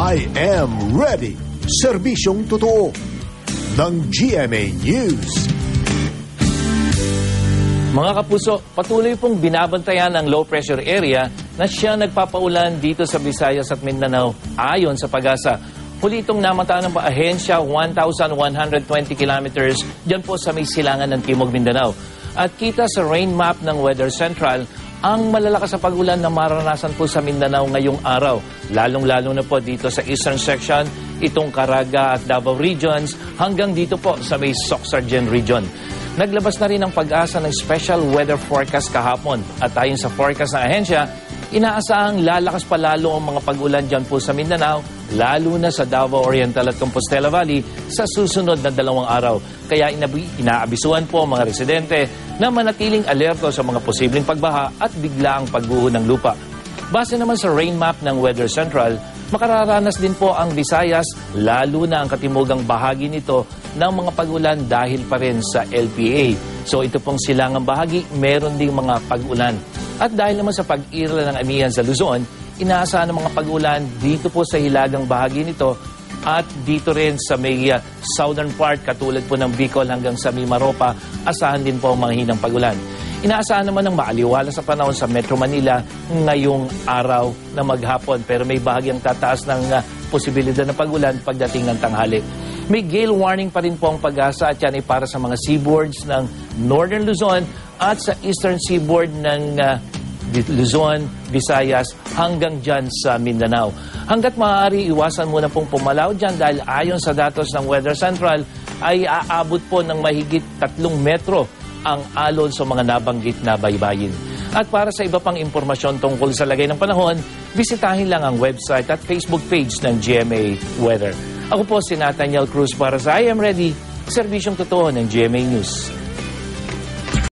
I am ready. Serbisyong totoo ng GMA News. Mga kapuso, patuloy pong binabantayan ang low pressure area na siya nagpapaulan dito sa Visayas at Mindanao ayon sa Pag-asa. Huli itong namata ng ahensya 1,120 kilometers dyan po sa may silangan ng Timog Mindanao. At kita sa rain map ng Weather Central, ang malalakas sa pag-ulan na maranasan po sa Mindanao ngayong araw. Lalong-lalo na po dito sa eastern section, itong Caraga at Davao regions, hanggang dito po sa may Soc-Sargen region. Naglabas na rin ang Pag-asa ng special weather forecast kahapon. At ayon sa forecast ng ahensya, inaasahang lalakas pa lalo ang mga pag-ulan dyan po sa Mindanao, lalo na sa Davao Oriental at Compostela Valley sa susunod na 2 araw. Kaya inaabisuhan po ang mga residente na manatiling alerto sa mga posibleng pagbaha at biglaang pagguho ng lupa. Base naman sa rain map ng Weather Central, makararanas din po ang Visayas, lalo na ang katimugang bahagi nito ng mga pag-ulan dahil pa rin sa LPA. So ito pong silangang bahagi, meron ding mga pag-ulan. At dahil naman sa pag-irla ng amihan sa Luzon, inaasahan ng mga pag-ulan dito po sa hilagang bahagi nito at dito rin sa may southern part, katulad po ng Bicol hanggang sa Mimaropa, asahan din po ang mga hinang pag-ulan. Inaasahan naman ng maaliwala sa panahon sa Metro Manila ngayong araw na maghapon, pero may bahagyang tataas ng posibilidad ng pag-ulan pagdating ng tanghali. May gale warning pa rin po ang Pag-asa at yan ay para sa mga seaboards ng Northern Luzon at sa eastern seaboard ng Luzon, Visayas, hanggang dyan sa Mindanao. Hanggat maaari, iwasan muna pong pumalaw dyan dahil ayon sa datos ng Weather Central ay aabot po ng mahigit 3 metro ang alon sa mga nabanggit na baybayin. At para sa iba pang impormasyon tungkol sa lagay ng panahon, bisitahin lang ang website at Facebook page ng GMA Weather. Ako po si Nathaniel Cruz para sa I Am Ready, serbisyong totoo ng GMA News.